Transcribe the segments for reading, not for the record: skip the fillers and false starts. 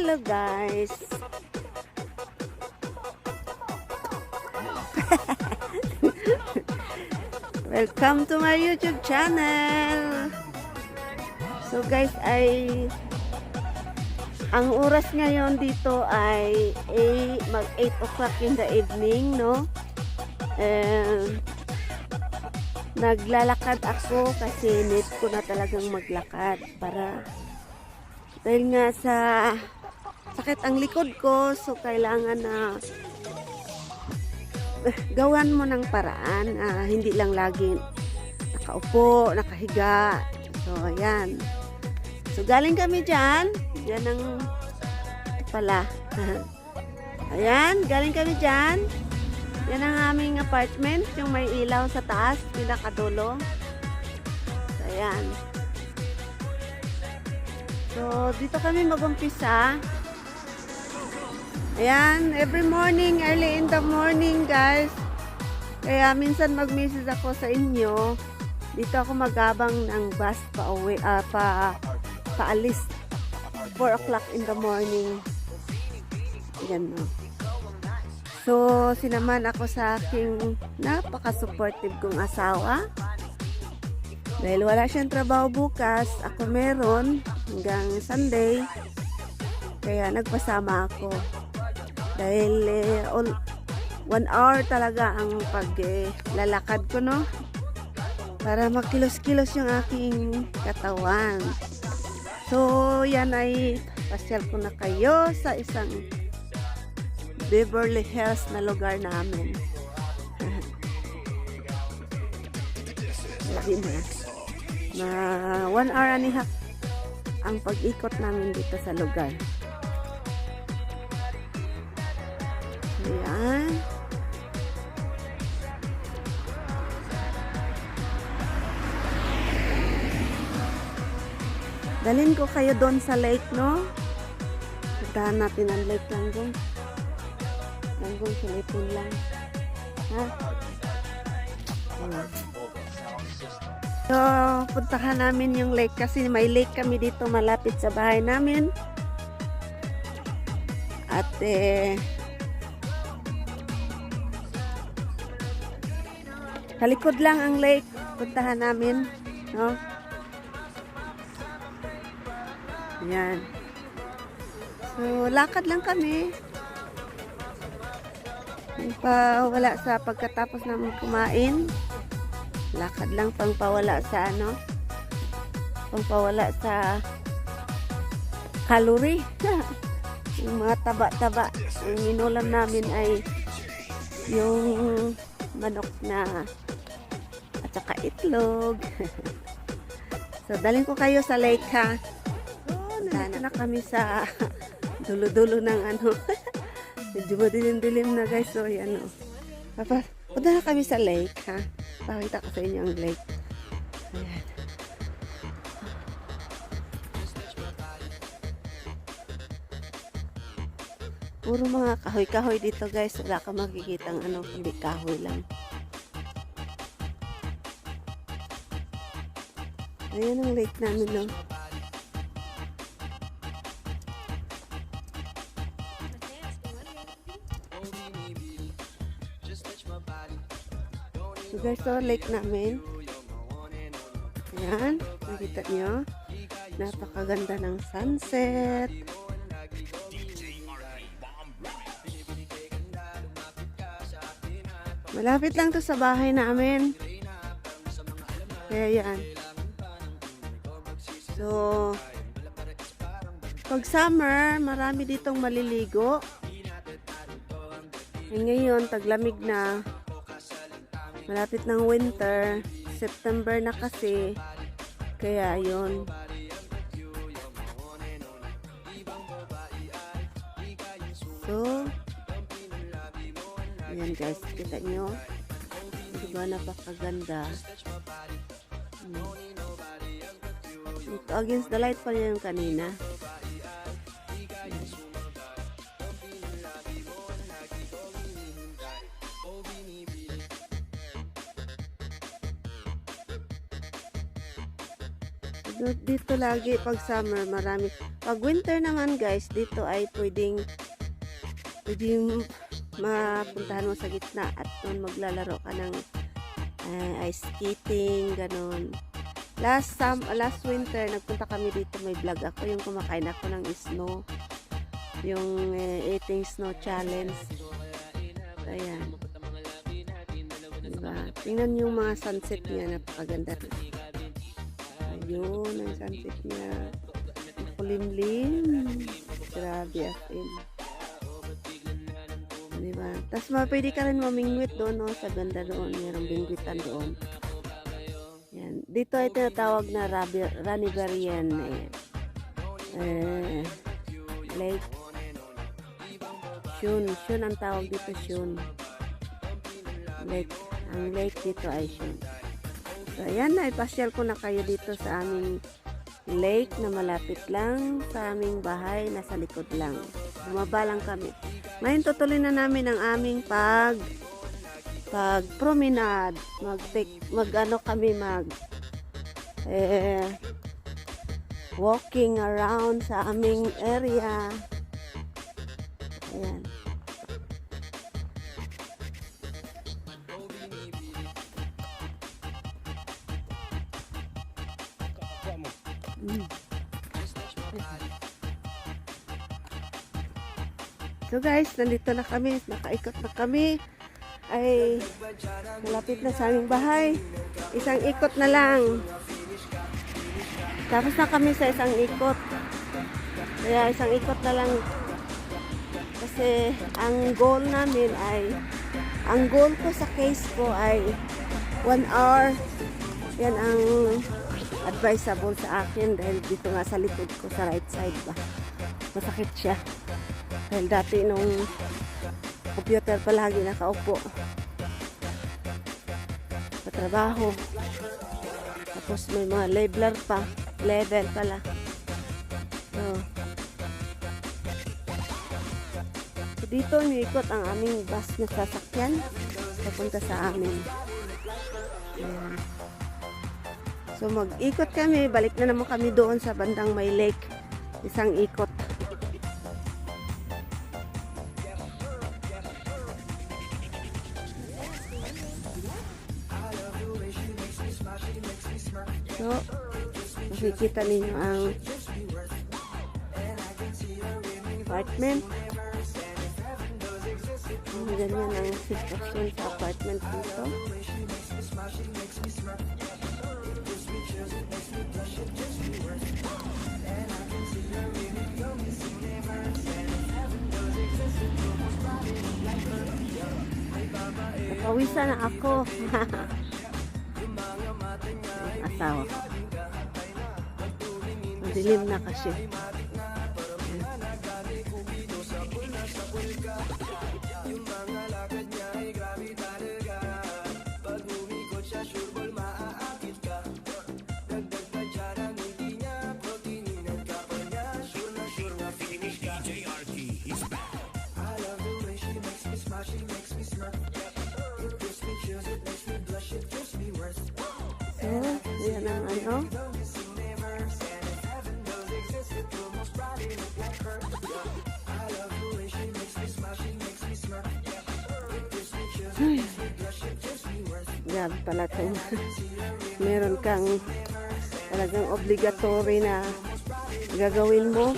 Hello guys. Welcome to my YouTube channel. So guys, ang oras ngayon dito ay mag 8 o'clock in the evening, no? And naglalakad ako kasi need ko na talagang maglakad para dahil nga sa sakit ang likod ko, so kailangan na gawan mo ng paraan, hindi lang lagi nakaupo, nakahiga. So ayan, so galing kami dyan ang pala ayan, galing kami dyan. Yan ang aming apartment, yung may ilaw sa taas, pinakadulo. So, ayan. So, dito kami mag-umpisa. Ayan, every morning, early in the morning, guys. Kaya minsan mag-message ako sa inyo. Dito ako magabang ng bus paalis. 4 o'clock in the morning. Ayan, no. So, sinaman ako sa aking napaka-supportive kong asawa. Dahil wala siyang trabaho bukas, ako meron hanggang Sunday. Kaya nagpasama ako. Dahil 1 hour talaga ang paglalakad ko, no? Para makilos-kilos yung aking katawan. So, yan ay pasyal ko na kayo sa isang Beverly Hills na lugar namin. Na 1 hour and a half ang pag-ikot namin dito sa lugar. Ayan. Dalhin ko kayo doon sa lake, no? Puntahan natin ang lake Langgong. Langgong sa lipon lang. Ha? Ayan. So, puntahan namin yung lake kasi may lake kami dito malapit sa bahay namin. At kalikod lang ang lake. Puntahan namin, no? Ayan. So, lakad lang kami. Wala sa pagkatapos namin kumain. Lakad lang pangpawala sa pangpawala sa calorie. Yung mga taba-taba. Ang inulam namin ay yung manok na at saka itlog. So, dalhin ko kayo sa lake, ha? Nandito na kami sa dulo-dulo ng medyo madilim-dilim na, guys. So, yan, punta na kami sa lake, ha? Pakita ko sa inyo ang lake. Ayan. Puro mga kahoy-kahoy dito, guys. Wala ka makikita ang kundi kahoy lang. Ayan ang lake namin, no? So guys, so lake namin. Ayan, nakita nyo. Napakaganda ng sunset. Malapit lang to sa bahay namin. Kaya yan. So, pag summer, marami ditong maliligo. Ngayon, taglamig na. Malapit ng winter, September na kasi, kaya yun. So, ayan guys, kita nyo. Diba napakaganda. Ito, against the light pa niya yung kanina. Dito lagi pag summer marami. Pag winter naman guys, dito ay pwedeng mapuntahan mo sa gitna at doon maglalaro ka ng ice skating, ganun. Last winter, nagpunta kami dito, may vlog ako, yung kumakain ako ng snow. Yung eating snow challenge. Ayan. Diba? Tingnan yung mga sunset niya, napakaganda rin. Ayun, ang sunset niya. Makulimlim. Grabe as in. Diba? Tapos pwede ka rin mamingwit doon, no? Sa ganda doon. Mayroong bingwitan doon. Yan. Dito ay tinatawag na Raniverian Lake. Shun ang tawag dito, Shun. Lake. Ang lake dito ay Shun. So, ayan na. Ipasyal ko na kayo dito sa aming lake na malapit lang sa aming bahay. Nasa likod lang. Bumaba lang kami. Ngayon tutuloy na namin ang aming pag promenade. Walking around sa aming area. Ayan. So guys, nandito na kami, nakaikot na kami. Ay malapit na sa aming bahay. Isang ikot na lang. Tapos na kami sa isang ikot. Kaya isang ikot na lang. Kasi ang goal ko sa case ko ay 1 hour. Yan ang advisable sa akin dahil dito nga sa likod ko sa right side ba. Masakit siya. Dahil dati nung computer palagi nakaupo sa trabaho. Tapos may mga level pala. So dito niikot ang aming bus na sasakyan papunta sa amin. Ayan. So mag-ikot kami, balik na naman kami doon sa bandang may lake. Isang ikot. So, makikita ninyo ang apartment. Ganyan ang sitwasyon sa apartment dito. Napawisan na ako. Asawa ko. Madilim na kasi. So, yan ang ano. Grabe pala ito. Meron kang talagang obligatory na gagawin mo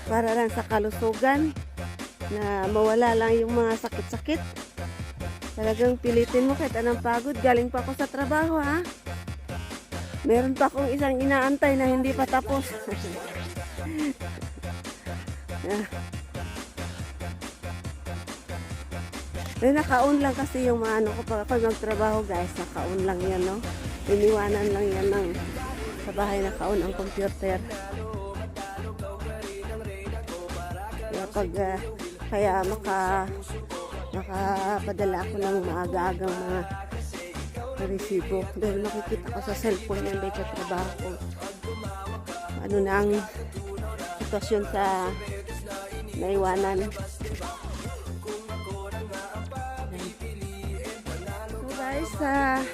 para lang sa kalusugan na mawala lang yung mga sakit-sakit. Talagang pilitin mo kahit anong pagod. Galing pa ako sa trabaho, ha? Meron pa akong isang inaantay na hindi pa tapos. Naka-on lang kasi yung mga ano ko pag ako magtrabaho, guys. Naka-on lang yan, no? Iniwanan lang yan ng sa bahay, naka-on ang computer. Kaya makapadala ako ng maaga-agang mga resibo dahil makikita ko sa cellphone yan dahil sa trabaho ko ano na ang sitwasyon sa naiwanan. So guys,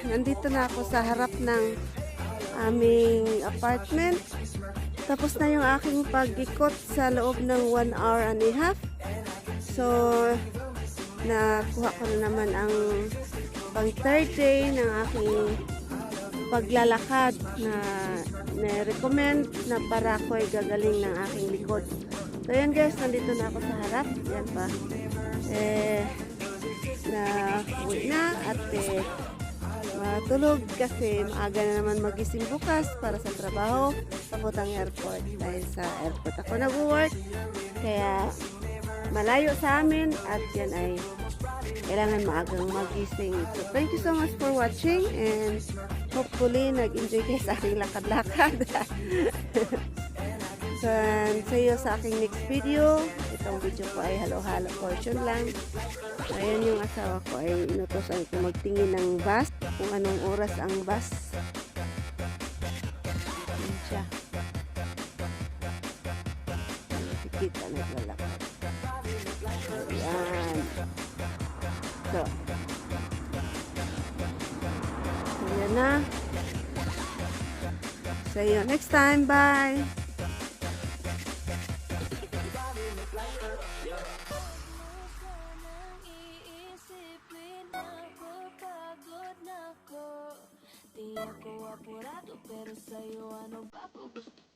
nandito na ako sa harap ng aming apartment. Tapos na yung aking pag-ikot sa loob ng 1 hour and a half. So, nakuha ko na naman ang pang third day ng aking paglalakad na na-recommend na para ko ay gagaling ng aking likod. So, yan guys, nandito na ako sa harap. Yan pa. Na uwi na at matulog kasi maaga na naman magising bukas para sa trabaho papuntang airport dahil sa airport ako nag-work kaya malayo sa amin at yan ay kailangan maagang magising. So thank you so much for watching and hopefully nag-enjoy kayo sa aking lakad-lakad. So, see you sa aking next video. Itong video ko ay halo-halo portion lang. Ayan yung asawa ko ay inutosan ko magtingin ng bus. Kung anong oras ang bus. Ayan siya. Nakikita naglalakad. Ayan. So. Ayan na. See you next time. Bye. Di ako apurado pero sa'yo ano ba po gusto?